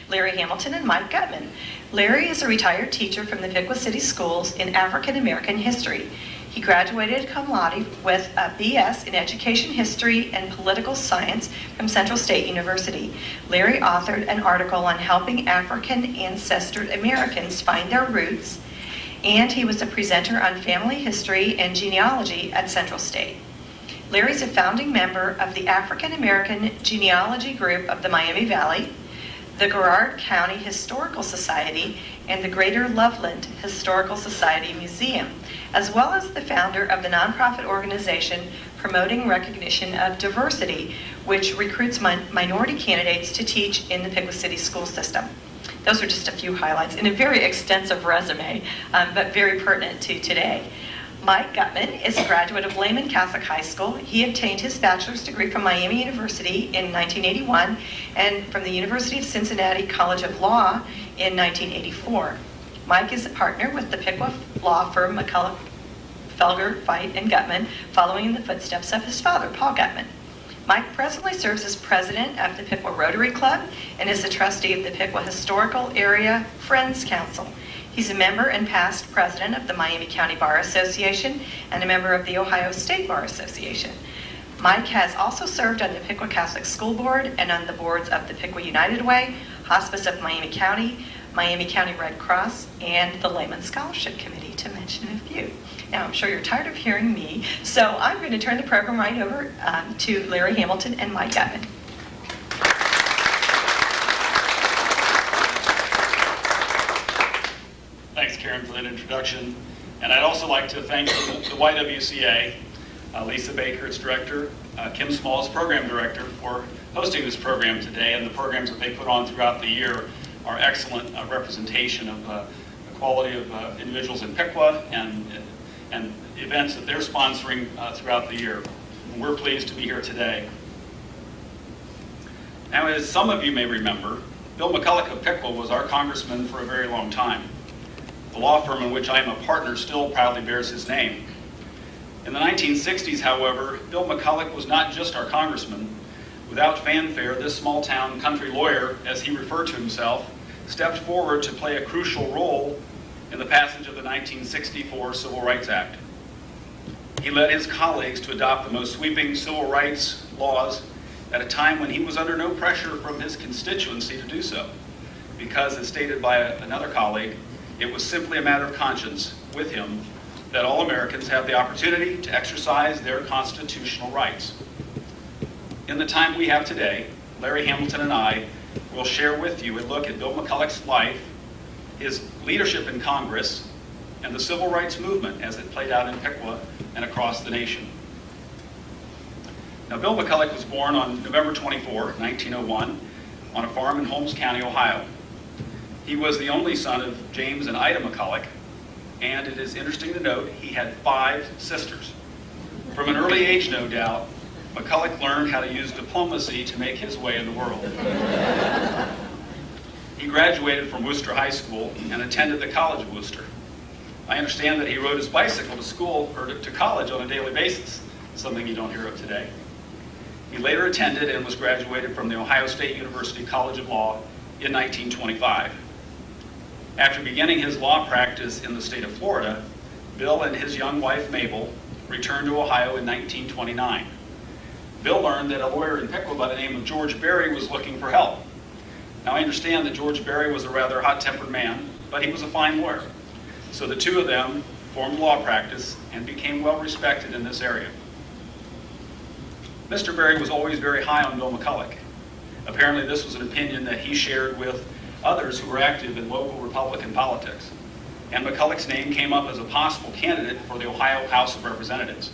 Larry Hamilton and Mike Gutmann. Larry is a retired teacher from the Piqua City Schools in African American history. He graduated cum laude with a BS in Education History and Political Science from Central State University. Larry authored an article on helping African ancestred Americans find their roots, and he was a presenter on family history and genealogy at Central State. Larry's a founding member of the African American Genealogy Group of the Miami Valley, the Garrard County Historical Society, and the Greater Loveland Historical Society Museum, as well as the founder of the nonprofit organization Promoting Recognition of Diversity, which recruits minority candidates to teach in the Piqua City school system. Those are just a few highlights in a very extensive resume, but very pertinent to today. Mike Gutmann is a graduate of Lehman Catholic High School. He obtained his bachelor's degree from Miami University in 1981 and from the University of Cincinnati College of Law in 1984. Mike is a partner with the Piqua law firm McCulloch, Felger, Veit, and Gutmann, following in the footsteps of his father, Paul Gutmann. Mike presently serves as president of the Piqua Rotary Club and is a trustee of the Piqua Historical Area Friends Council. He's a member and past president of the Miami County Bar Association and a member of the Ohio State Bar Association. Mike has also served on the Piqua Catholic School Board and on the boards of the Piqua United Way, Hospice of Miami County Red Cross, and the Layman Scholarship Committee, to mention a few. Now, I'm sure you're tired of hearing me, so I'm going to turn the program right over to Larry Hamilton and Mike Gutmann. Thanks, Karen, for that introduction. And I'd also like to thank the YWCA, Lisa Baker, its director, Kim Smalls, program director, for hosting this program today. And the programs that they put on throughout the year are excellent representation of the quality of individuals in Piqua and events that they're sponsoring throughout the year. And we're pleased to be here today. Now, as some of you may remember, Bill McCulloch of Piqua was our congressman for a very long time. The law firm in which I am a partner still proudly bears his name. In the 1960s, however, Bill McCulloch was not just our congressman. Without fanfare, this small-town country lawyer, as he referred to himself, stepped forward to play a crucial role in the passage of the 1964 Civil Rights Act. He led his colleagues to adopt the most sweeping civil rights laws at a time when he was under no pressure from his constituency to do so, because, as stated by another colleague, it was simply a matter of conscience with him that all Americans have the opportunity to exercise their constitutional rights. In the time we have today, Larry Hamilton and I will share with you a look at Bill McCulloch's life, his leadership in Congress, and the civil rights movement as it played out in Piqua and across the nation. Now, Bill McCulloch was born on November 24, 1901, on a farm in Holmes County, Ohio. He was the only son of James and Ida McCulloch, and it is interesting to note he had 5 sisters. From an early age, no doubt, McCulloch learned how to use diplomacy to make his way in the world. He graduated from Worcester High School and attended the College of Worcester. I understand that he rode his bicycle to school or to college on a daily basis, something you don't hear of today. He later attended and was graduated from the Ohio State University College of Law in 1925. After beginning his law practice in the state of Florida, Bill and his young wife Mabel returned to Ohio in 1929. Bill learned that a lawyer in Piqua by the name of George Berry was looking for help. Now, I understand that George Berry was a rather hot-tempered man, but he was a fine lawyer. So the two of them formed law practice and became well respected in this area. Mr. Berry was always very high on Bill McCulloch. Apparently this was an opinion that he shared with others who were active in local Republican politics. And McCulloch's name came up as a possible candidate for the Ohio House of Representatives.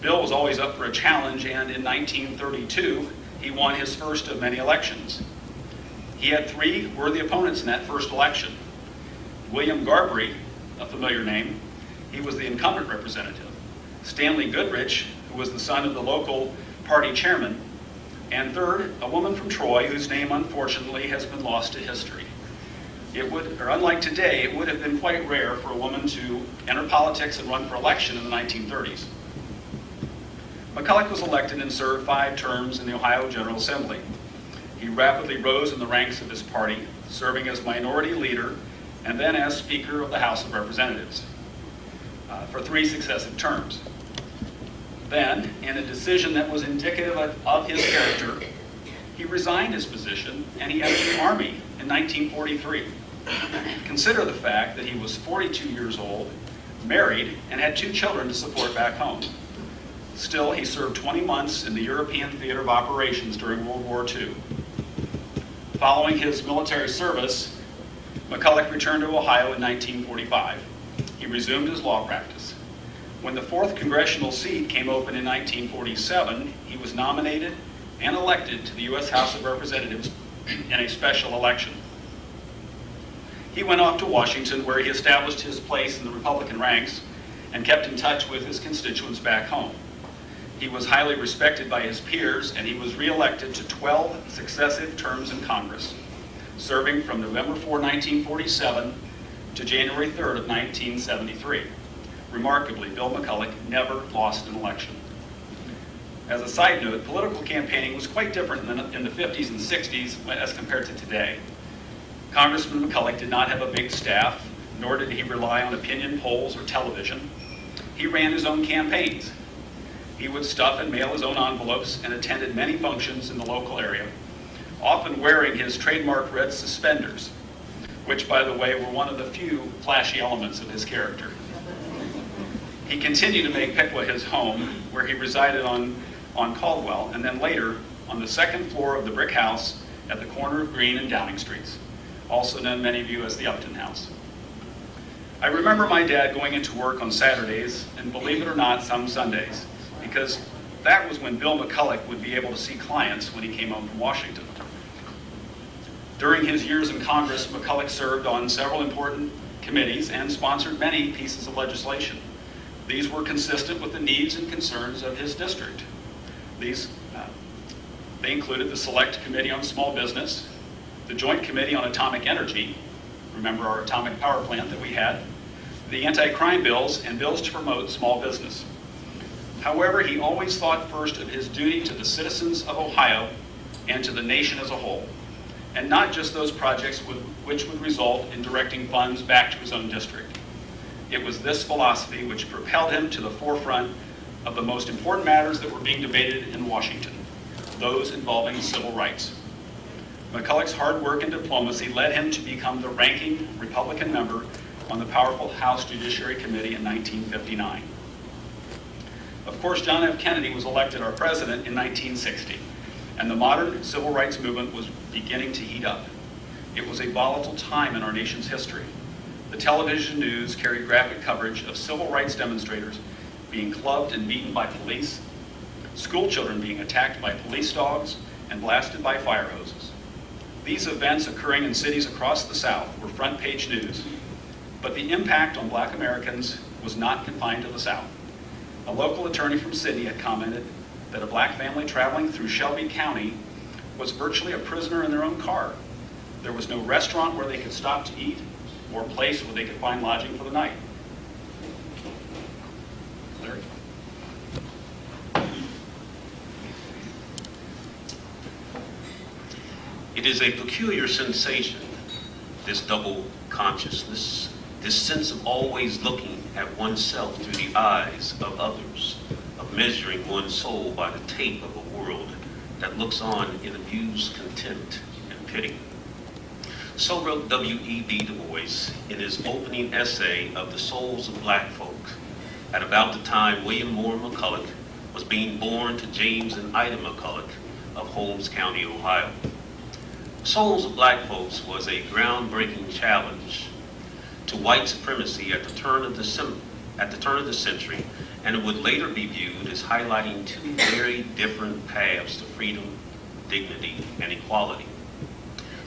Bill was always up for a challenge, and in 1932, he won his first of many elections. He had 3 worthy opponents in that first election. William Garbry, a familiar name, he was the incumbent representative. Stanley Goodrich, who was the son of the local party chairman. And third, a woman from Troy, whose name unfortunately has been lost to history. Unlike today, it would have been quite rare for a woman to enter politics and run for election in the 1930s. McCulloch was elected and served 5 terms in the Ohio General Assembly. He rapidly rose in the ranks of his party, serving as minority leader and then as Speaker of the House of Representatives for 3 successive terms. Then, in a decision that was indicative of his character, he resigned his position and he entered the Army in 1943. Consider the fact that he was 42 years old, married, and had 2 children to support back home. Still, he served 20 months in the European Theater of Operations during World War II. Following his military service, McCulloch returned to Ohio in 1945. He resumed his law practice. When the 4th congressional seat came open in 1947, he was nominated and elected to the U.S. House of Representatives in a special election. He went off to Washington, where he established his place in the Republican ranks and kept in touch with his constituents back home. He was highly respected by his peers, and he was reelected to 12 successive terms in Congress, serving from November 4, 1947 to January 3rd of 1973. Remarkably, Bill McCulloch never lost an election. As a side note, political campaigning was quite different in the 50s and 60s as compared to today. Congressman McCulloch did not have a big staff, nor did he rely on opinion polls or television. He ran his own campaigns. He would stuff and mail his own envelopes and attended many functions in the local area, often wearing his trademark red suspenders, which, by the way, were one of the few flashy elements of his character. He continued to make Piqua his home, where he resided on Caldwell, and then later on the 2nd floor of the brick house at the corner of Green and Downing Streets, also known many of you as the Upton House. I remember my dad going into work on Saturdays, and believe it or not, some Sundays, because that was when Bill McCulloch would be able to see clients when he came home from Washington. During his years in Congress, McCulloch served on several important committees and sponsored many pieces of legislation. These were consistent with the needs and concerns of his district. They included the Select Committee on Small Business, the Joint Committee on Atomic Energy, remember our atomic power plant that we had, the anti-crime bills, and bills to promote small business. However, he always thought first of his duty to the citizens of Ohio and to the nation as a whole, and not just those projects which would result in directing funds back to his own district. It was this philosophy which propelled him to the forefront of the most important matters that were being debated in Washington, those involving civil rights. McCulloch's hard work and diplomacy led him to become the ranking Republican member on the powerful House Judiciary Committee in 1959. Of course, John F. Kennedy was elected our president in 1960, and the modern civil rights movement was beginning to heat up. It was a volatile time in our nation's history. The television news carried graphic coverage of civil rights demonstrators being clubbed and beaten by police, school children being attacked by police dogs and blasted by fire hoses. These events occurring in cities across the South were front page news, but the impact on Black Americans was not confined to the South. A local attorney from Sydney had commented that a Black family traveling through Shelby County was virtually a prisoner in their own car. There was no restaurant where they could stop to eat or place where they could find lodging for the night. Larry? It is a peculiar sensation, this double consciousness, this sense of always looking at oneself through the eyes of others, of measuring one's soul by the tape of a world that looks on in amused contempt and pity. So wrote W.E.B. Du Bois in his opening essay of the souls of Black folk at about the time William Moore McCulloch was being born to James and Ida McCulloch of Holmes County, Ohio. Souls of Black folks was a groundbreaking challenge to white supremacy at the turn of the century, and it would later be viewed as highlighting 2 very different paths to freedom, dignity, and equality.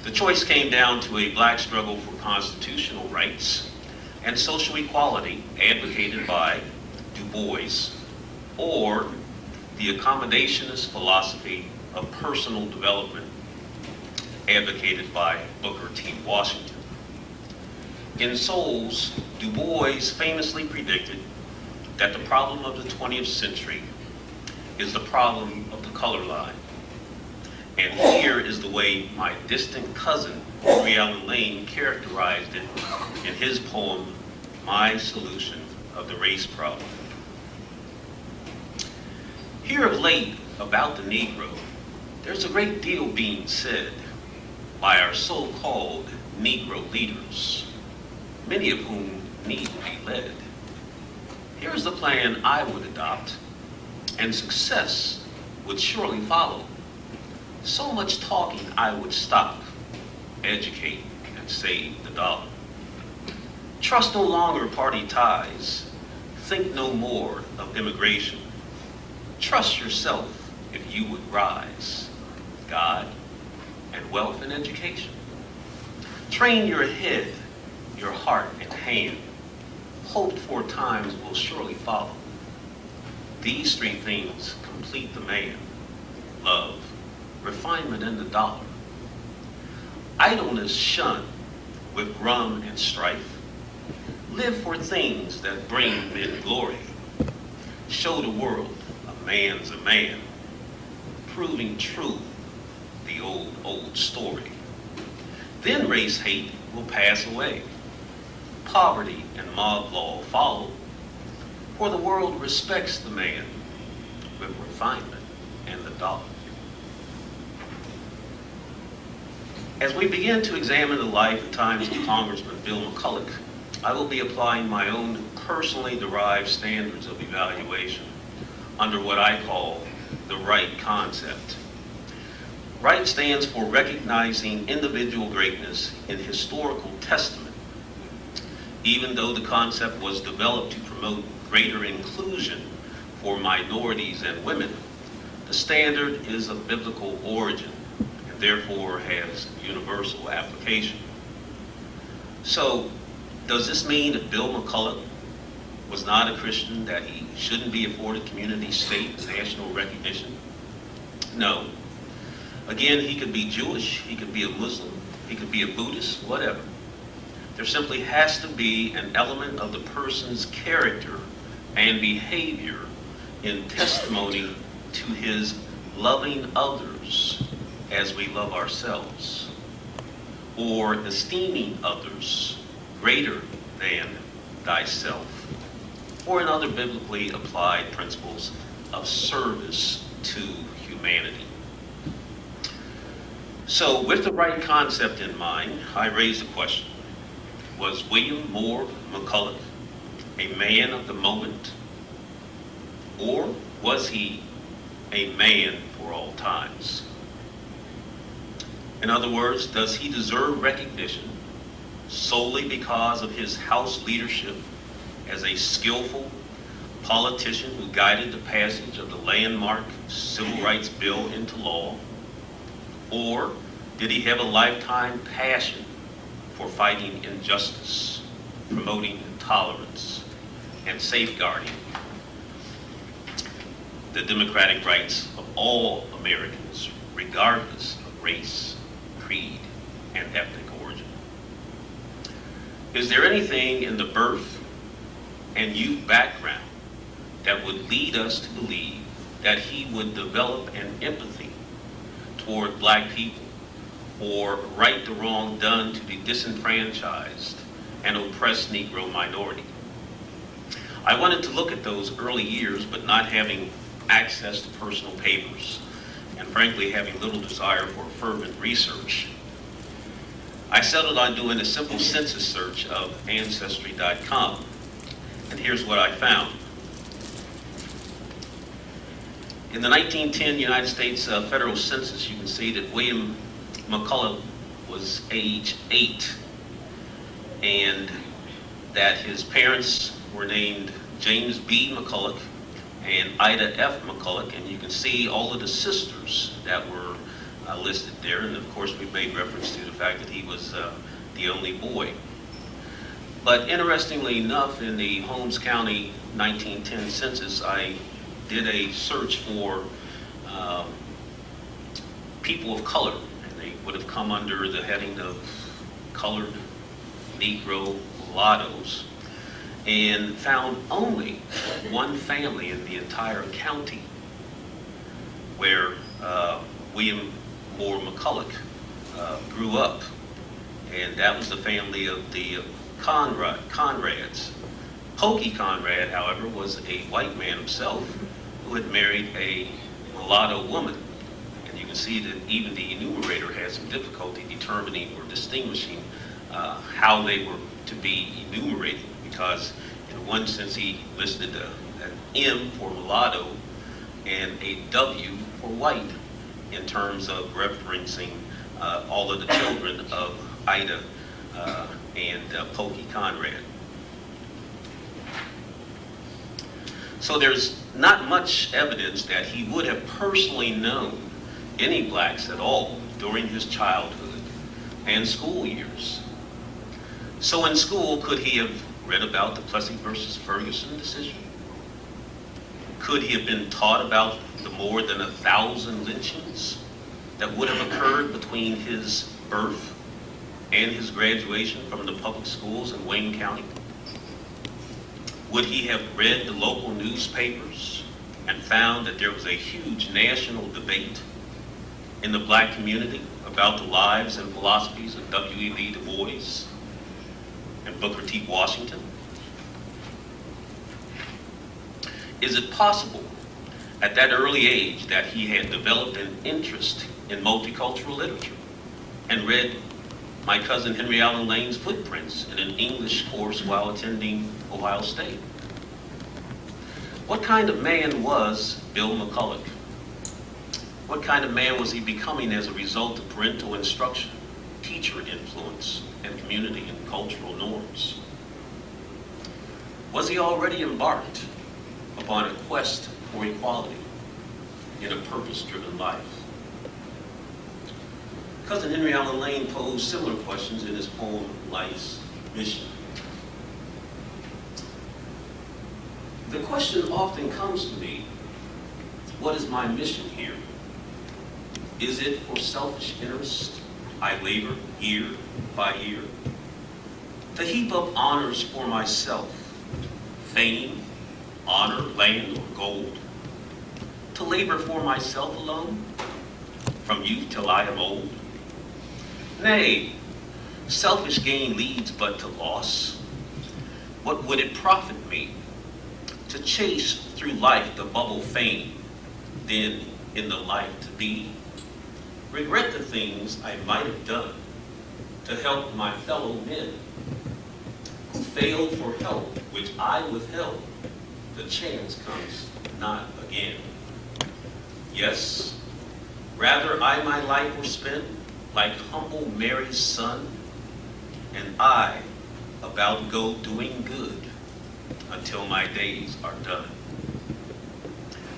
The choice came down to a Black struggle for constitutional rights and social equality advocated by Du Bois, or the accommodationist philosophy of personal development advocated by Booker T. Washington. In Souls, Du Bois famously predicted that the problem of the 20th century is the problem of the color line. And here is the way my distant cousin, Henry Allen Lane, characterized it in his poem, My Solution of the Race Problem. Here of late about the Negro, there's a great deal being said by our so-called Negro leaders, many of whom need to be led. Here's the plan I would adopt, and success would surely follow. So much talking I would stop, educate, and save the dollar. Trust no longer party ties. Think no more of immigration. Trust yourself if you would rise. God and wealth and education. Train your head, your heart and hand. Hoped for times will surely follow. These three things complete the man. Love, refinement, and the dollar. Idleness shun with rum and strife. Live for things that bring men glory. Show the world a man's a man, proving true the old story. Then race hate will pass away. Poverty and mob law follow, for the world respects the man with refinement and the dollar. As we begin to examine the life and times of Congressman Bill McCulloch, I will be applying my own personally derived standards of evaluation under what I call the right concept. Right stands for recognizing individual greatness in historical testament. Even though the concept was developed to promote greater inclusion for minorities and women, the standard is of biblical origin and therefore has universal application. So, does this mean that Bill McCulloch was not a Christian, that he shouldn't be afforded community, state, and national recognition? No. Again, he could be Jewish, he could be a Muslim, he could be a Buddhist, whatever. There simply has to be an element of the person's character and behavior in testimony to his loving others as we love ourselves, or esteeming others greater than thyself, or in other biblically applied principles of service to humanity. So with the right concept in mind, I raised the question, was William Moore McCulloch a man of the moment, or was he a man for all times? In other words, does he deserve recognition solely because of his House leadership as a skillful politician who guided the passage of the landmark Civil Rights Bill into law? Or did he have a lifetime passion for fighting injustice, promoting tolerance, and safeguarding the democratic rights of all Americans, regardless of race, creed, and ethnic origin? Is there anything in the birth and youth background that would lead us to believe that he would develop an empathy toward black people, or right the wrong done to the disenfranchised and oppressed Negro minority? I wanted to look at those early years, but not having access to personal papers, and frankly having little desire for fervent research, I settled on doing a simple census search of Ancestry.com, and here's what I found. In the 1910 United States federal census, you can see that William McCulloch was age 8, and that his parents were named James B. McCulloch and Ida F. McCulloch, and you can see all of the sisters that were listed there, and of course we made reference to the fact that he was the only boy. But interestingly enough, in the Holmes County 1910 census, I did a search for people of color, and they would have come under the heading of colored, Negro, mulattoes, and found only one family in the entire county where William or McCulloch grew up, and that was the family of the Conrads. Pokey Conrad, however, was a white man himself who had married a mulatto woman. And you can see that even the enumerator had some difficulty determining or distinguishing how they were to be enumerated, because in one sense he listed an M for mulatto and a W for white in terms of referencing all of the children of Ida and Pokey Conrad. So there's not much evidence that he would have personally known any blacks at all during his childhood and school years. So in school, could he have read about the Plessy versus Ferguson decision? Could he have been taught about the more than 1,000 lynchings that would have occurred between his birth and his graduation from the public schools in Wayne County? Would he have read the local newspapers and found that there was a huge national debate in the black community about the lives and philosophies of W.E.B. Du Bois and Booker T. Washington? Is it possible at that early age that he had developed an interest in multicultural literature and read my cousin Henry Allen Lane's footprints in an English course while attending Ohio State? What kind of man was Bill McCulloch? What kind of man was he becoming as a result of parental instruction, teacher influence, and community and cultural norms? Was he already embarked upon a quest for equality in a purpose-driven life? Cousin Henry Allen Lane posed similar questions in his poem, Life's Mission. The question often comes to me, what is my mission here? Is it for selfish interest I labor year by year? To heap up honors for myself, fame, honor, land, or gold? To labor for myself alone, from youth till I am old? Nay, selfish gain leads but to loss. What would it profit me to chase through life the bubble fame, then in the life to be? Regret the things I might have done to help my fellow men who failed for help which I withheld. The chance comes not again. Yes, rather I my life were spent like humble Mary's son, and I about go doing good until my days are done.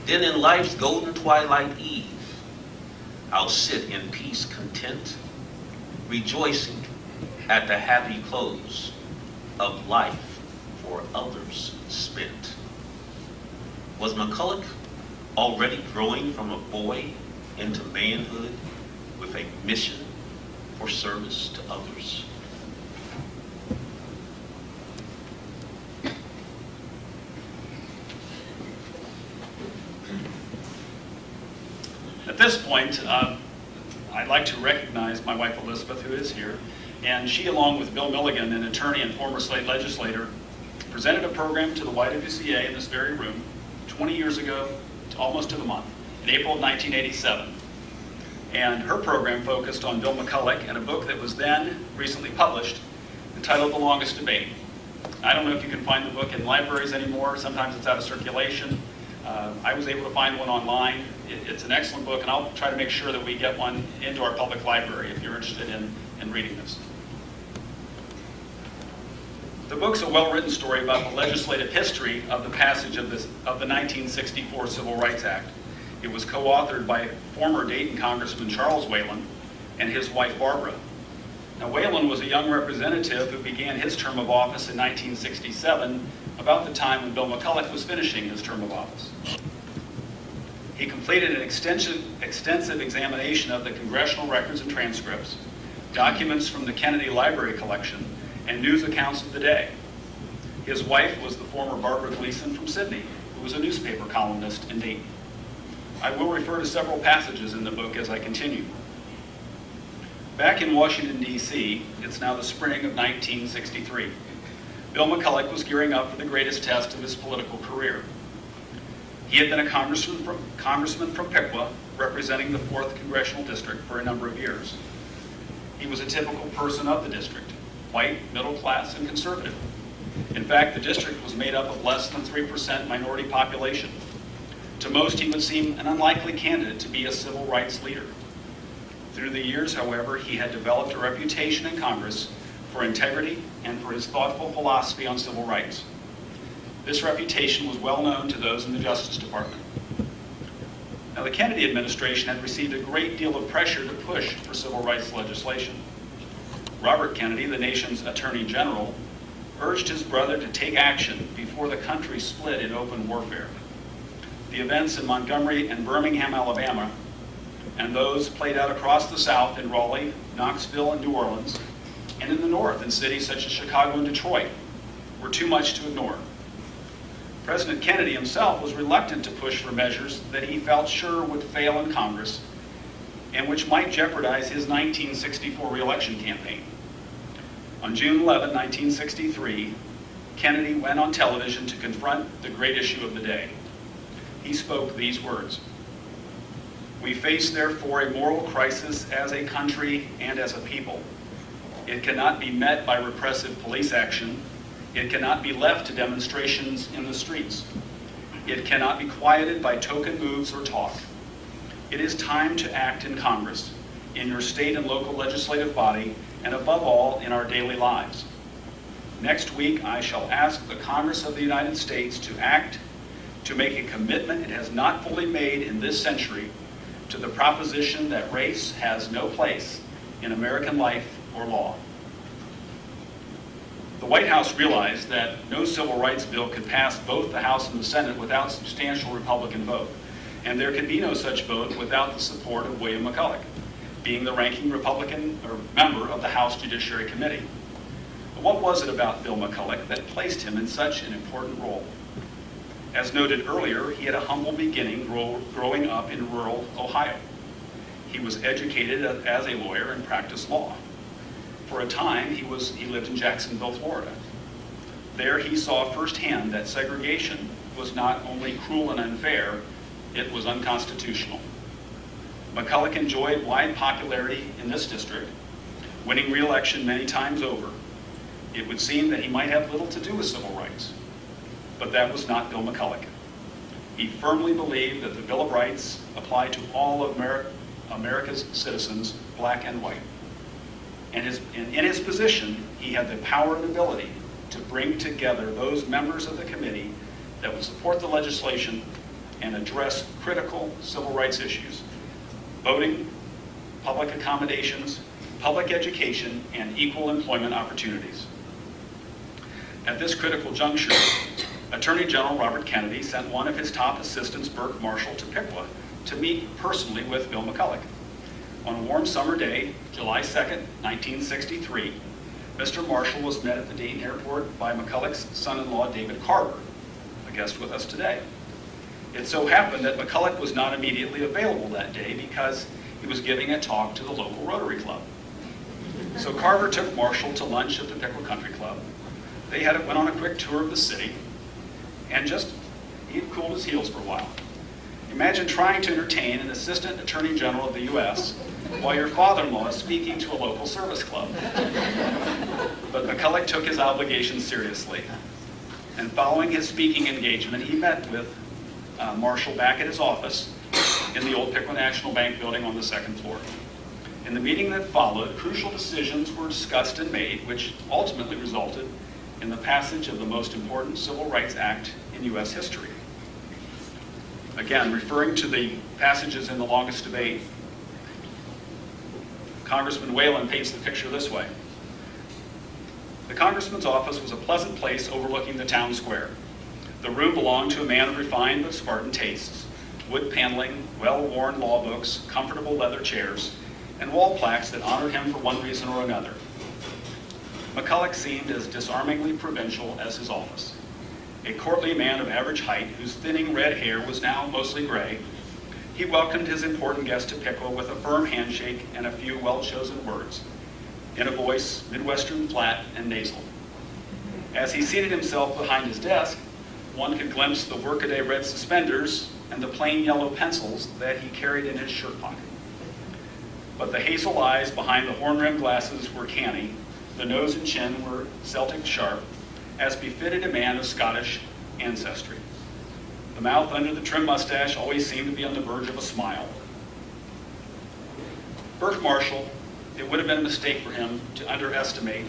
Then in life's golden twilight eve, I'll sit in peace content, rejoicing at the happy close of life for others spent. Was McCulloch already growing from a boy into manhood with a mission for service to others? At this point, I'd like to recognize my wife Elizabeth, who is here, and she, along with Bill Milligan, an attorney and former state legislator, presented a program to the YWCA in this very room 20 years ago, almost to the month, in April of 1987. And her program focused on Bill McCulloch and a book that was then recently published entitled The Longest Debate. I don't know if you can find the book in libraries anymore. Sometimes it's out of circulation. I was able to find one online. It's an excellent book, and I'll try to make sure that we get one into our public library if you're interested in reading this. The book's a well-written story about the legislative history of the passage of the 1964 Civil Rights Act. It was co-authored by former Dayton Congressman Charles Whalen and his wife Barbara. Now, Whalen was a young representative who began his term of office in 1967, about the time when Bill McCulloch was finishing his term of office. He completed an extensive examination of the congressional records and transcripts, documents from the Kennedy Library collection, and news accounts of the day. His wife was the former Barbara Gleason from Sydney, who was a newspaper columnist in Dayton. I will refer to several passages in the book as I continue. Back in Washington, D.C., it's now the spring of 1963. Bill McCulloch was gearing up for the greatest test of his political career. He had been a congressman from Piqua, representing the 4th Congressional District for a number of years. He was a typical person of the district, white, middle class, and conservative. In fact, the district was made up of less than 3% minority population. To most, he would seem an unlikely candidate to be a civil rights leader. Through the years, however, he had developed a reputation in Congress for integrity and for his thoughtful philosophy on civil rights. This reputation was well known to those in the Justice Department. Now, the Kennedy administration had received a great deal of pressure to push for civil rights legislation. Robert Kennedy, the nation's Attorney General, urged his brother to take action before the country split in open warfare. The events in Montgomery and Birmingham, Alabama, and those played out across the South in Raleigh, Knoxville, and New Orleans, and in the North in cities such as Chicago and Detroit, were too much to ignore. President Kennedy himself was reluctant to push for measures that he felt sure would fail in Congress and which might jeopardize his 1964 reelection campaign. On June 11, 1963, Kennedy went on television to confront the great issue of the day. He spoke these words: "We face, therefore, a moral crisis as a country and as a people. It cannot be met by repressive police action. It cannot be left to demonstrations in the streets. It cannot be quieted by token moves or talk. It is time to act in Congress, in your state and local legislative body, and above all, in our daily lives. Next week, I shall ask the Congress of the United States to act to make a commitment it has not fully made in this century to the proposition that race has no place in American life or law." The White House realized that no civil rights bill could pass both the House and the Senate without substantial Republican vote, and there could be no such vote without the support of William McCulloch, being the ranking Republican or member of the House Judiciary Committee. But what was it about Bill McCulloch that placed him in such an important role? As noted earlier, he had a humble beginning growing up in rural Ohio. He was educated as a lawyer and practiced law. For a time, he lived in Jacksonville, Florida. There he saw firsthand that segregation was not only cruel and unfair, it was unconstitutional. McCulloch enjoyed wide popularity in this district, winning re-election many times over. It would seem that he might have little to do with civil rights, but that was not Bill McCulloch. He firmly believed that the Bill of Rights applied to all of America's citizens, black and white. And in his position, he had the power and ability to bring together those members of the committee that would support the legislation and address critical civil rights issues: voting, public accommodations, public education, and equal employment opportunities. At this critical juncture, Attorney General Robert Kennedy sent one of his top assistants, Burke Marshall, to Piqua to meet personally with Bill McCulloch. On a warm summer day, July 2nd, 1963, Mr. Marshall was met at the Dayton airport by McCulloch's son-in-law, David Carver, a guest with us today. It so happened that McCulloch was not immediately available that day because he was giving a talk to the local Rotary Club. So Carver took Marshall to lunch at the Piqua Country Club. They went on a quick tour of the city, and he had cooled his heels for a while. Imagine trying to entertain an Assistant Attorney General of the U.S. while your father-in-law is speaking to a local service club. But McCulloch took his obligations seriously. And following his speaking engagement, he met with Marshall back at his office in the old Piqua National Bank building on the second floor. In the meeting that followed, crucial decisions were discussed and made, which ultimately resulted in the passage of the most important Civil Rights Act in U.S. history. Again, referring to the passages in the longest debate, Congressman Whalen paints the picture this way. The congressman's office was a pleasant place overlooking the town square. The room belonged to a man of refined but Spartan tastes: wood paneling, well-worn law books, comfortable leather chairs, and wall plaques that honored him for one reason or another. McCulloch seemed as disarmingly provincial as his office. A courtly man of average height, whose thinning red hair was now mostly gray, He welcomed his important guest to Piqua with a firm handshake and a few well-chosen words, in a voice Midwestern flat and nasal. As he seated himself behind his desk, one could glimpse the workaday red suspenders and the plain yellow pencils that he carried in his shirt pocket. But the hazel eyes behind the horn-rimmed glasses were canny, the nose and chin were Celtic sharp, as befitted a man of Scottish ancestry. The mouth under the trim mustache always seemed to be on the verge of a smile. Bert Marshall, it would have been a mistake for him to underestimate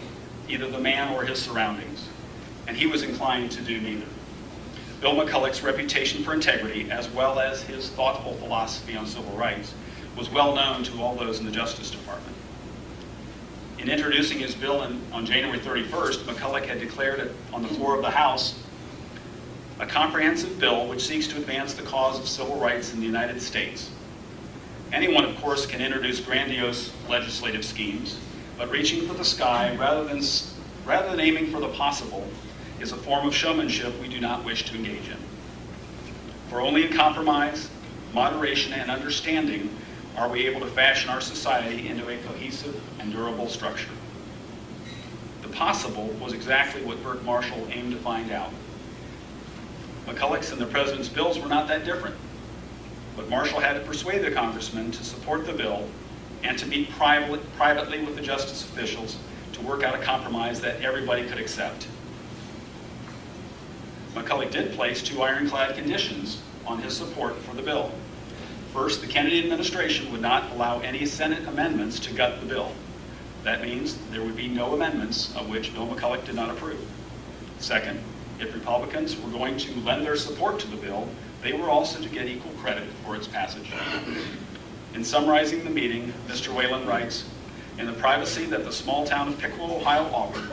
either the man or his surroundings, and he was inclined to do neither. Bill McCulloch's reputation for integrity, as well as his thoughtful philosophy on civil rights, was well known to all those in the Justice Department. In introducing his bill on January 31st, McCulloch had declared it on the floor of the House a comprehensive bill which seeks to advance the cause of civil rights in the United States. Anyone, of course, can introduce grandiose legislative schemes, but reaching for the sky rather than aiming for the possible is a form of showmanship we do not wish to engage in. For only in compromise, moderation, and understanding are we able to fashion our society into a cohesive and durable structure. The possible was exactly what Bert Marshall aimed to find out. McCulloch's and the President's bills were not that different, but Marshall had to persuade the congressman to support the bill and to meet privately with the justice officials to work out a compromise that everybody could accept. McCulloch did place two ironclad conditions on his support for the bill. First, the Kennedy administration would not allow any Senate amendments to gut the bill. That means there would be no amendments of which Bill McCulloch did not approve. Second, if Republicans were going to lend their support to the bill, they were also to get equal credit for its passage. In summarizing the meeting, Mr. Whalen writes, "In the privacy that the small town of Piqua, Ohio offered,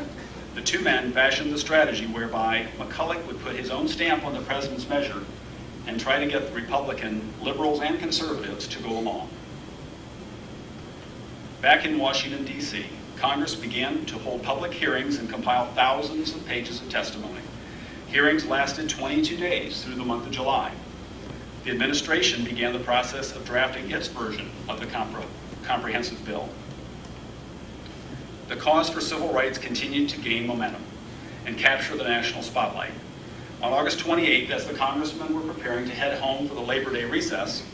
the two men fashioned the strategy whereby McCulloch would put his own stamp on the president's measure and try to get the Republican liberals and conservatives to go along." Back in Washington, D.C., Congress began to hold public hearings and compile thousands of pages of testimony. Hearings lasted 22 days through the month of July. The administration began the process of drafting its version of the comprehensive bill. The cause for civil rights continued to gain momentum and capture the national spotlight. On August 28th, as the congressmen were preparing to head home for the Labor Day recess,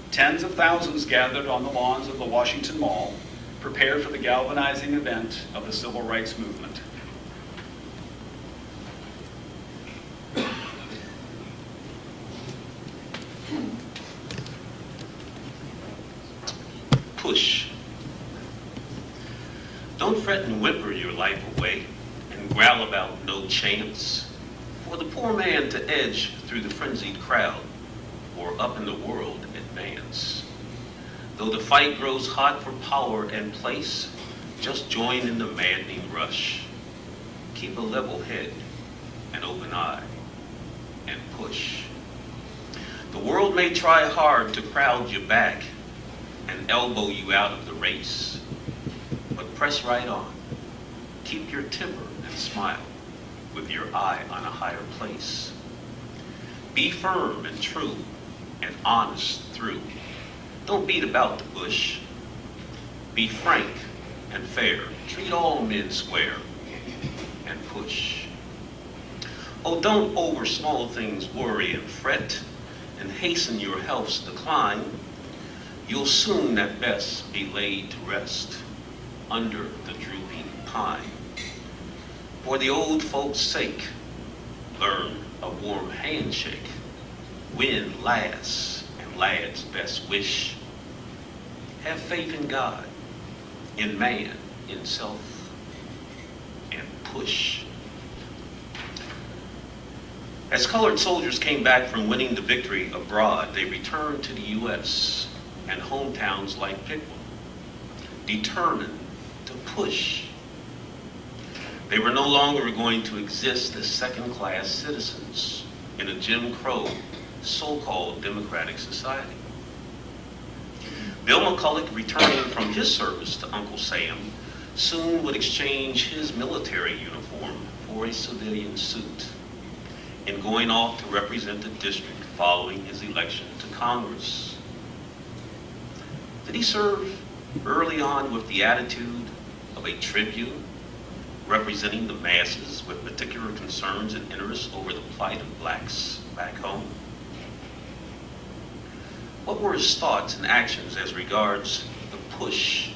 tens of thousands gathered on the lawns of the Washington Mall, prepared for the galvanizing event of the civil rights movement. Push. Don't fret and whimper your life away and growl about no chance for the poor man to edge through the frenzied crowd or up in the world advance. Though the fight grows hot for power and place, just join in the maddening rush. Keep a level head, an open eye, and push. The world may try hard to crowd you back and elbow you out of the race, but press right on. Keep your temper and smile with your eye on a higher place. Be firm and true and honest through. Don't beat about the bush. Be frank and fair. Treat all men square and push. Oh, don't over small things worry and fret and hasten your health's decline. You'll soon at best be laid to rest under the drooping pine. For the old folks' sake, learn a warm handshake. Win lass and lad's best wish. Have faith in God, in man, in self, and push. As colored soldiers came back from winning the victory abroad, they returned to the U.S. and hometowns like Piqua, determined to push. They were no longer going to exist as second-class citizens in a Jim Crow, so-called democratic society. Bill McCulloch, returning from his service to Uncle Sam, soon would exchange his military uniform for a civilian suit. In going off to represent the district following his election to Congress. Did he serve early on with the attitude of a tribune, representing the masses with particular concerns and interests over the plight of blacks back home? What were his thoughts and actions as regards the push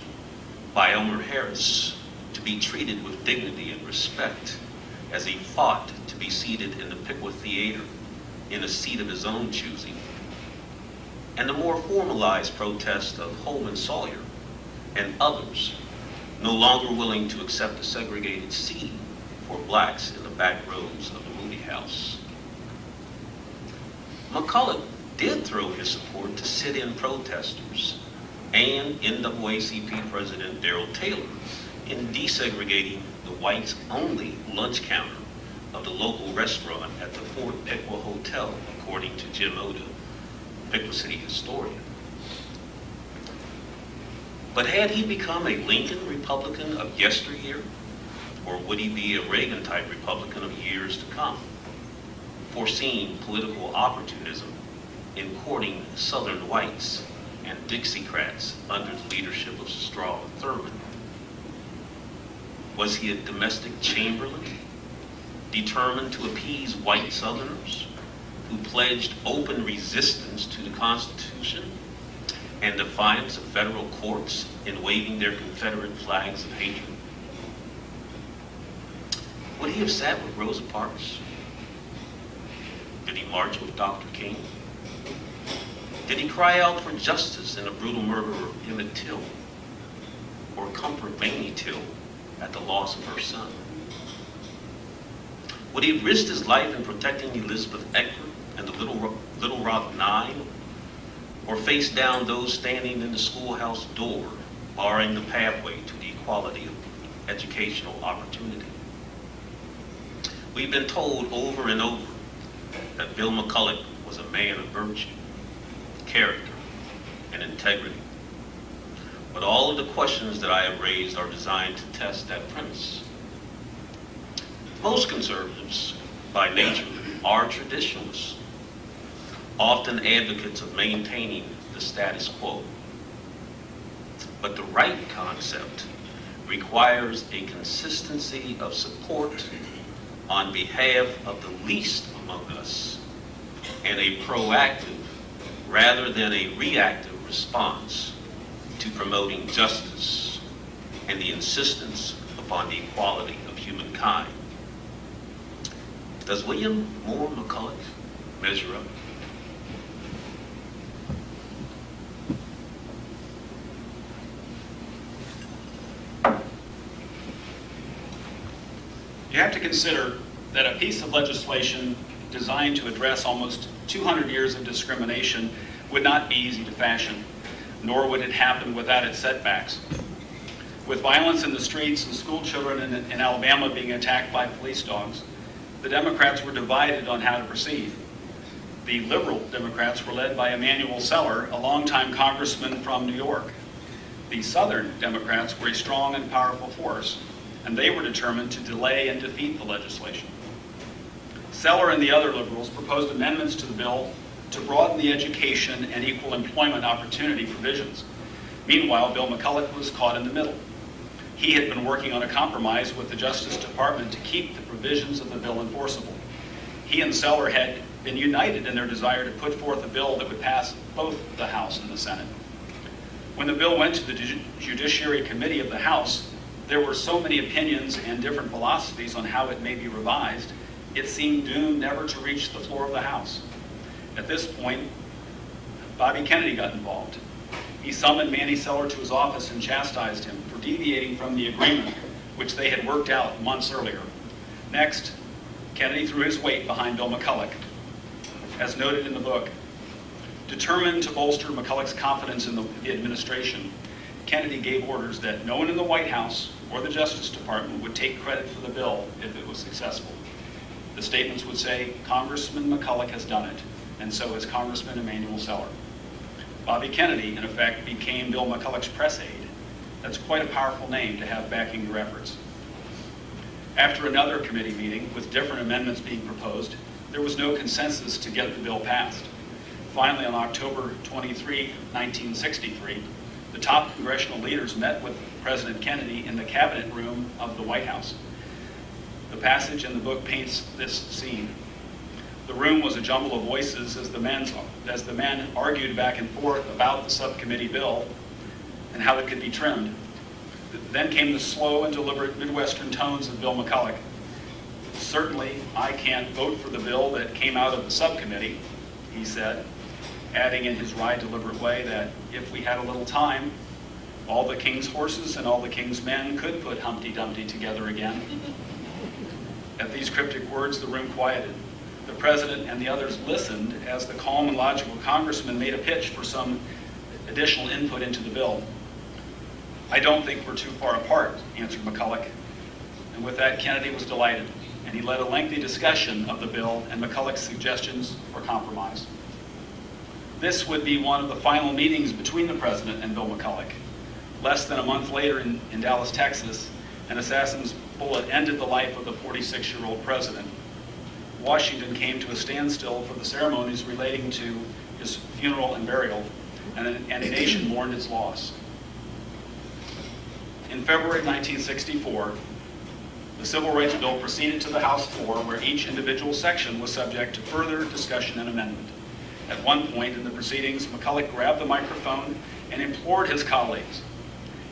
by Elmer Harris to be treated with dignity and respect as he fought to be seated in the Piqua Theater in a seat of his own choosing, and the more formalized protest of Holman Sawyer and others no longer willing to accept a segregated seating for blacks in the back rows of the movie house? McCulloch did throw his support to sit-in protesters and NAACP President Darrell Taylor in desegregating the whites-only lunch counter of the local restaurant at the Fort Piqua Hotel, according to Jim Oda, Piqua City historian. But had he become a Lincoln Republican of yesteryear, or would he be a Reagan-type Republican of years to come, foreseeing political opportunism in courting Southern whites and Dixiecrats under the leadership of Straw and Thurman? Was he a domestic Chamberlain, determined to appease white Southerners who pledged open resistance to the Constitution and defiance of federal courts in waving their Confederate flags of hatred? Would he have sat with Rosa Parks? Did he march with Dr. King? Did he cry out for justice in the brutal murder of Emmett Till, or comfort Mamie Till at the loss of her son? Would he have risked his life in protecting Elizabeth Eckert and the Little Rock Nine, or face down those standing in the schoolhouse door, barring the pathway to the equality of educational opportunity? We've been told over and over that Bill McCulloch was a man of virtue, character, and integrity. But all of the questions that I have raised are designed to test that premise. Most conservatives, by nature, are traditionalists, often advocates of maintaining the status quo. But the right concept requires a consistency of support on behalf of the least among us, and a proactive rather than a reactive response to promoting justice and the insistence upon the equality of humankind. Does William Moore McCulloch measure up? You have to consider that a piece of legislation designed to address almost 200 years of discrimination would not be easy to fashion, nor would it happen without its setbacks. With violence in the streets and school children in Alabama being attacked by police dogs, the Democrats were divided on how to proceed. The liberal Democrats were led by Emanuel Seller, a longtime congressman from New York. The Southern Democrats were a strong and powerful force, and they were determined to delay and defeat the legislation. Seller and the other liberals proposed amendments to the bill to broaden the education and equal employment opportunity provisions. Meanwhile, Bill McCulloch was caught in the middle. He had been working on a compromise with the Justice Department to keep the provisions of the bill enforceable. He and Seller had been united in their desire to put forth a bill that would pass both the House and the Senate. When the bill went to the Judiciary Committee of the House, there were so many opinions and different philosophies on how it may be revised, it seemed doomed never to reach the floor of the House. At this point, Bobby Kennedy got involved. He summoned Manny Seller to his office and chastised him for deviating from the agreement which they had worked out months earlier. Next, Kennedy threw his weight behind Bill McCulloch. As noted in the book, determined to bolster McCulloch's confidence in the administration, Kennedy gave orders that no one in the White House or the Justice Department would take credit for the bill if it was successful. The statements would say, "Congressman McCulloch has done it, and so has Congressman Emanuel Seller." Bobby Kennedy, in effect, became Bill McCulloch's press aide. That's quite a powerful name to have backing your efforts. After another committee meeting with different amendments being proposed, there was no consensus to get the bill passed. finally, on October 23, 1963, the top congressional leaders met with President Kennedy in the cabinet room of the White House. The passage in the book paints this scene. The room was a jumble of voices as the men argued back and forth about the subcommittee bill and how it could be trimmed. Then came the slow and deliberate Midwestern tones of Bill McCulloch. "Certainly, I can't vote for the bill that came out of the subcommittee," he said, adding in his wry, deliberate way that if we had a little time, all the king's horses and all the king's men could put Humpty Dumpty together again. At these cryptic words, the room quieted. The president and the others listened as the calm and logical congressman made a pitch for some additional input into the bill. "I don't think we're too far apart," answered McCulloch. And with that, Kennedy was delighted, and he led a lengthy discussion of the bill and McCulloch's suggestions for compromise. This would be one of the final meetings between the president and Bill McCulloch. Less than a month later in Dallas, Texas, an assassin's bullet ended the life of the 46-year-old president. Washington came to a standstill for the ceremonies relating to his funeral and burial, and a nation mourned its loss. In February 1964, the Civil Rights Bill proceeded to the House floor, where each individual section was subject to further discussion and amendment. At one point in the proceedings, McCulloch grabbed the microphone and implored his colleagues,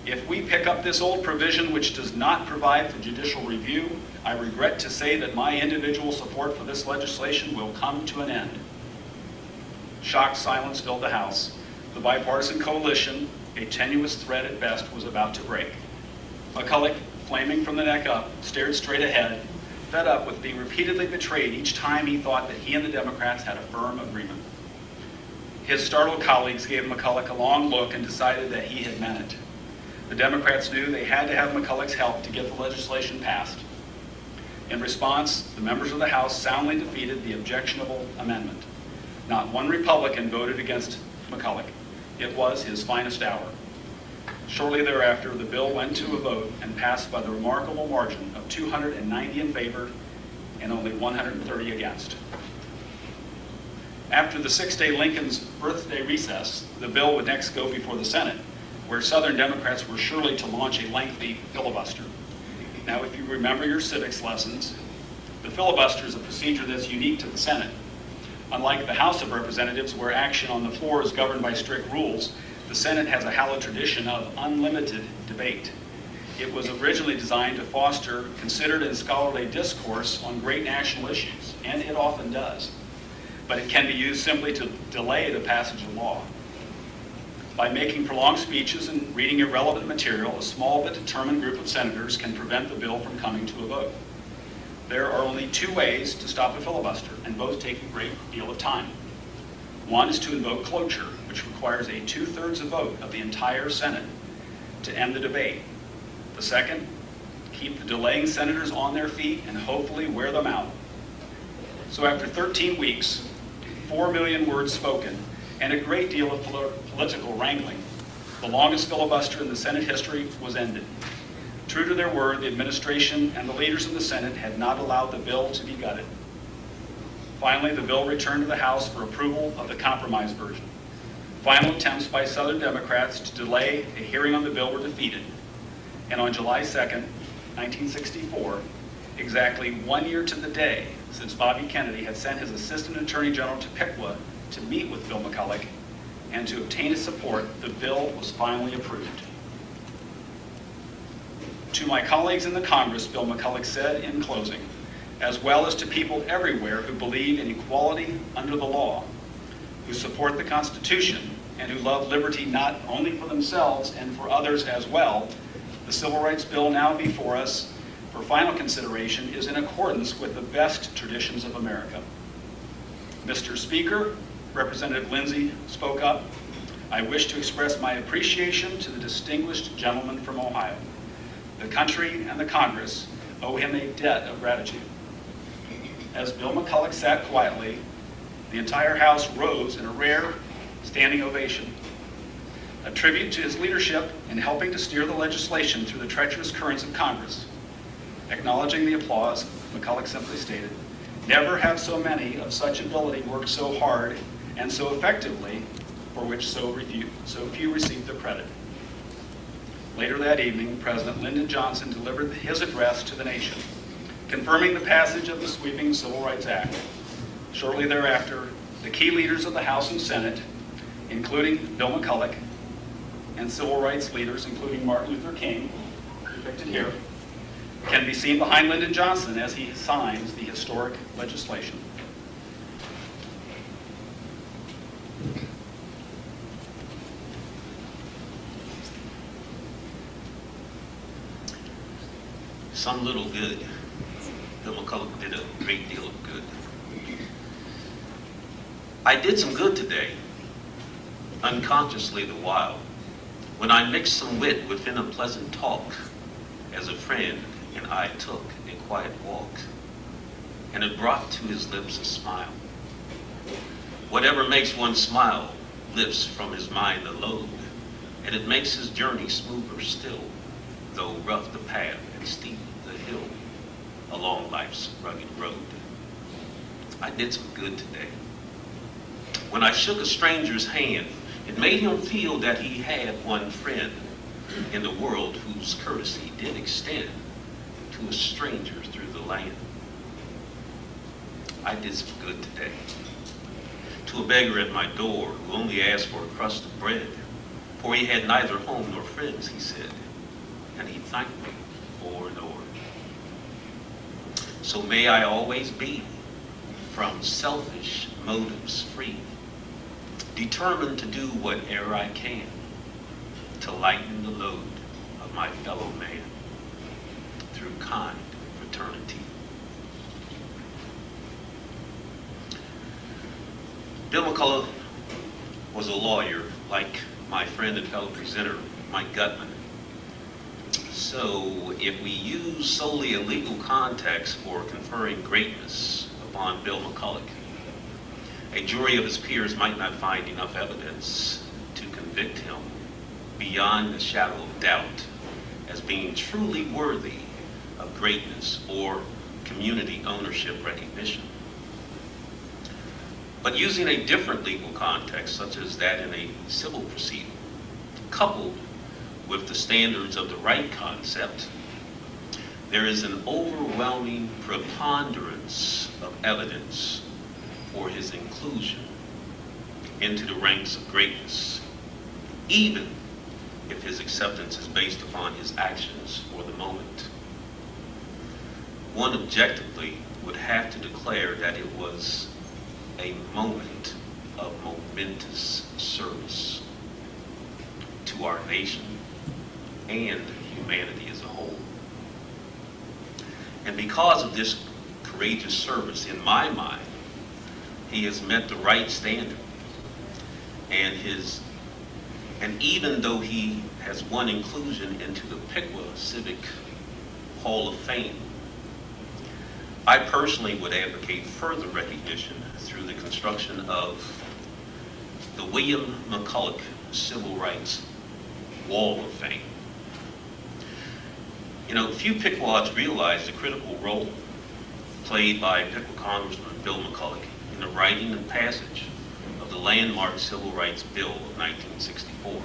"If we pick up this old provision which does not provide for judicial review, I regret to say that my individual support for this legislation will come to an end." Shocked silence filled the House. The bipartisan coalition, a tenuous thread at best, was about to break. McCulloch, flaming from the neck up, stared straight ahead, fed up with being repeatedly betrayed each time he thought that he and the Democrats had a firm agreement. His startled colleagues gave McCulloch a long look and decided that he had meant it. The Democrats knew they had to have McCulloch's help to get the legislation passed. In response, the members of the House soundly defeated the objectionable amendment. Not one Republican voted against McCulloch. It was his finest hour. Shortly thereafter, the bill went to a vote and passed by the remarkable margin of 290 in favor and only 130 against. After the six-day Lincoln's birthday recess, the bill would next go before the Senate, where Southern Democrats were surely to launch a lengthy filibuster. Now, if you remember your civics lessons, the filibuster is a procedure that's unique to the Senate. Unlike the House of Representatives, where action on the floor is governed by strict rules, the Senate has a hallowed tradition of unlimited debate. It was originally designed to foster considered and scholarly discourse on great national issues, and it often does. But it can be used simply to delay the passage of law. By making prolonged speeches and reading irrelevant material, a small but determined group of senators can prevent the bill from coming to a vote. There are only two ways to stop a filibuster, and both take a great deal of time. One is to invoke cloture, which requires a 2/3 vote of the entire Senate to end the debate. The second, keep the delaying senators on their feet and hopefully wear them out. So after 13 weeks, 4 million words spoken, and a great deal of political wrangling, the longest filibuster in the Senate history was ended. True to their word, the administration and the leaders of the Senate had not allowed the bill to be gutted. Finally, the bill returned to the House for approval of the compromise version. Final attempts by Southern Democrats to delay a hearing on the bill were defeated. And on July 2nd, 1964, exactly 1 year to the day since Bobby Kennedy had sent his Assistant Attorney General to Piqua to meet with Bill McCulloch and to obtain his support, the bill was finally approved. To my colleagues in the Congress, Bill McCulloch said in closing, as well as to people everywhere who believe in equality under the law, who support the Constitution, and who love liberty not only for themselves and for others as well, the Civil Rights Bill now before us for final consideration is in accordance with the best traditions of America. Mr. Speaker, Representative Lindsay spoke up. I wish to express my appreciation to the distinguished gentleman from Ohio. The country and the Congress owe him a debt of gratitude. As Bill McCulloch sat quietly, the entire House rose in a rare standing ovation. A tribute to his leadership in helping to steer the legislation through the treacherous currents of Congress. Acknowledging the applause, McCulloch simply stated, "Never have so many of such ability worked so hard and so effectively, for which so few received the credit. Later that evening, President Lyndon Johnson delivered his address to the nation, confirming the passage of the sweeping Civil Rights Act. Shortly thereafter, the key leaders of the House and Senate, including Bill McCulloch, and civil rights leaders, including Martin Luther King, depicted here, can be seen behind Lyndon Johnson as he signs the historic legislation. Some little good. Bill McCulloch did a great deal of good. I did some good today, unconsciously the while, when I mixed some wit within a pleasant talk, as a friend and I took a quiet walk, and it brought to his lips a smile. Whatever makes one smile lifts from his mind the load, and it makes his journey smoother still, though rough the path and steep the hill along life's rugged road. I did some good today. When I shook a stranger's hand, it made him feel that he had one friend in the world whose courtesy did extend to a stranger through the land. I did some good today. To a beggar at my door who only asked for a crust of bread, for he had neither home nor friends, he said, and he thanked me o'er and o'er. So may I always be from selfish motives free, determined to do whate'er I can to lighten the load of my fellow man through kind fraternity. Bill McCulloch was a lawyer like my friend and fellow presenter, Mike Gutmann. So if we use solely a legal context for conferring greatness upon Bill McCulloch, a jury of his peers might not find enough evidence to convict him beyond the shadow of doubt as being truly worthy of greatness or community ownership recognition. But using a different legal context, such as that in a civil proceeding, coupled with the standards of the right concept, there is an overwhelming preponderance of evidence for his inclusion into the ranks of greatness, even if his acceptance is based upon his actions for the moment. One objectively would have to declare that it was a moment of momentous service to our nation and humanity as a whole. And because of this courageous service, in my mind, he has met the right standard. And even though he has won inclusion into the Piqua Civic Hall of Fame, I personally would advocate further recognition through the construction of the William McCulloch Civil Rights Wall of Fame. You know, few Piqua realize the critical role played by Piqua Congressman Bill McCulloch in the writing and passage of the landmark Civil Rights Bill of 1964.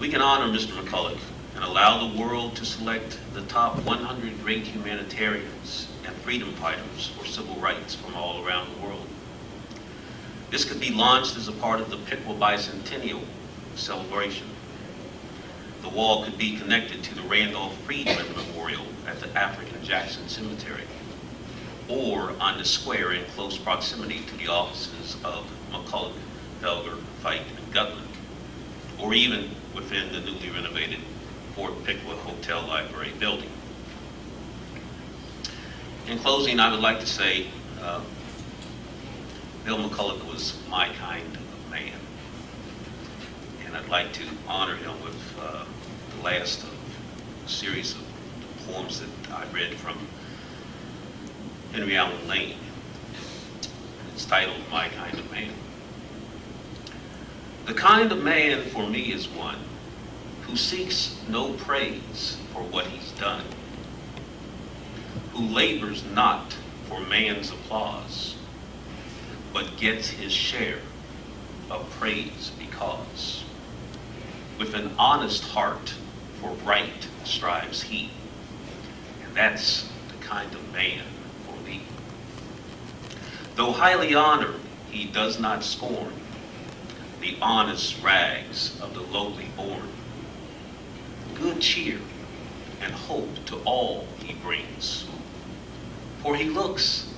We can honor Mr. McCulloch and allow the world to select the top 100 great humanitarians and freedom fighters for civil rights from all around the world. This could be launched as a part of the Piqua Bicentennial celebration. The wall could be connected to the Randolph Friedman Memorial at the African Jackson Cemetery, or on the square in close proximity to the offices of McCulloch, Felger, Fike, and Gutmann, or even within the newly renovated Fort Piqua Hotel Library building. In closing, I would like to say Bill McCulloch was my kind of man, and I'd like to honor him with the last of a series of poems that I read from Henry Allen Lane. It's titled My Kind of Man. The kind of man for me is one who seeks no praise for what he's done, who labors not for man's applause, but gets his share of praise because with an honest heart for right strives he. And that's the kind of man for me. Though highly honored, he does not scorn the honest rags of the lowly born. Good cheer and hope to all he brings. For he looks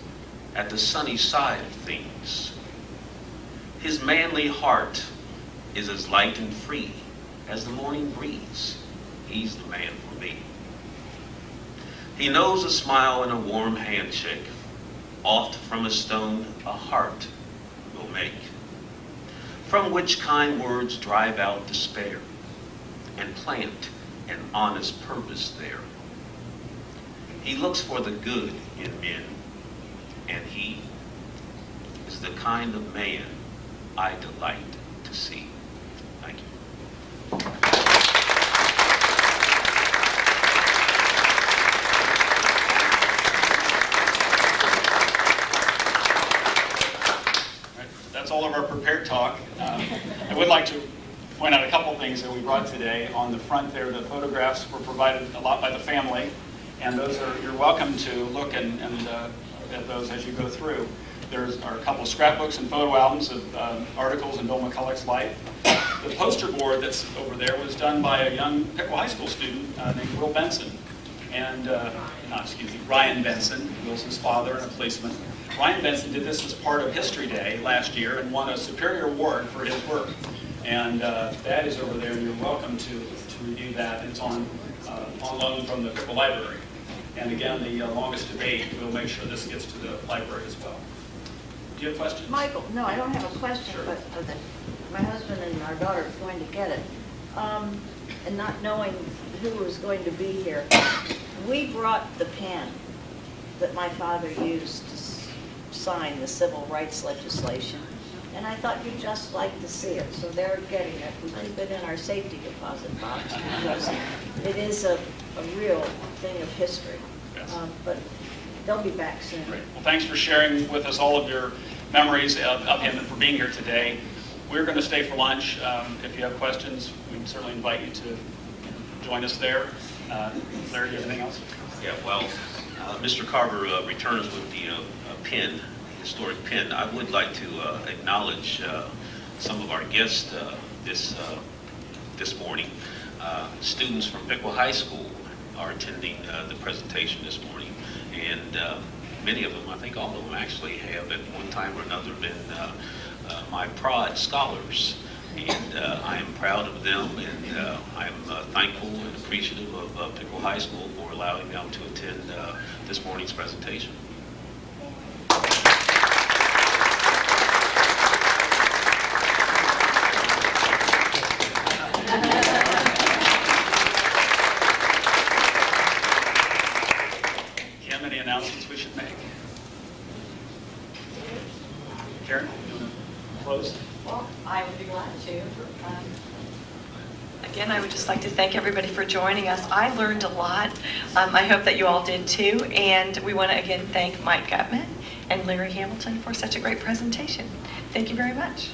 at the sunny side of things. His manly heart is as light and free as the morning breeze. He's the man for me. He knows a smile and a warm handshake. Oft from a stone a heart will make, from which kind words drive out despair and plant an honest purpose there. He looks for the good in men, and he is the kind of man I delight to see. Thank you. That's all of our prepared talk. I would like to point out a couple things that we brought today. On the front there, the photographs were provided a lot by the family, and those are, you're welcome to look and at those as you go through. There's are a couple of scrapbooks and photo albums of articles in Bill McCulloch's life. The poster board that's over there was done by a young Piqua High School student named Will Benson, and Ryan Benson, Wilson's father and a policeman. Ryan Benson did this as part of History Day last year and won a Superior Award for his work. And that is over there, and you're welcome to review that. It's on loan from the Piqua Library. And again, the longest debate, we'll make sure this gets to the library as well. Do you have questions? Michael, no, I don't have a question, Sure. but my husband and our daughter are going to get it. And not knowing who was going to be here, we brought the pen that my father used to sign the civil rights legislation. And I thought you'd just like to see it, so they're getting it. We keep it in our safety deposit box because it is a real thing of history. Yes. But they'll be back soon. Great. Well, thanks for sharing with us all of your memories of him and for being here today. We're going to stay for lunch. If you have questions, we certainly invite you to join us there. Larry, do you have anything else? Yeah, well, Mr. Carver returns with the pin, historic pin. I would like to acknowledge some of our guests this morning. Students from Piqua High School are attending the presentation this morning, and many of them, I think all of them actually have at one time or another been my prod scholars, and I am proud of them, and I am thankful and appreciative of Piqua High School for allowing them to attend this morning's presentation. Kim, any announcements we should make? Karen, you want to close? Well, I would be glad to. Again, I would just like to thank everybody for joining us. I learned a lot. I hope that you all did too. And we want to again thank Mike Gutmann and Larry Hamilton for such a great presentation. Thank you very much.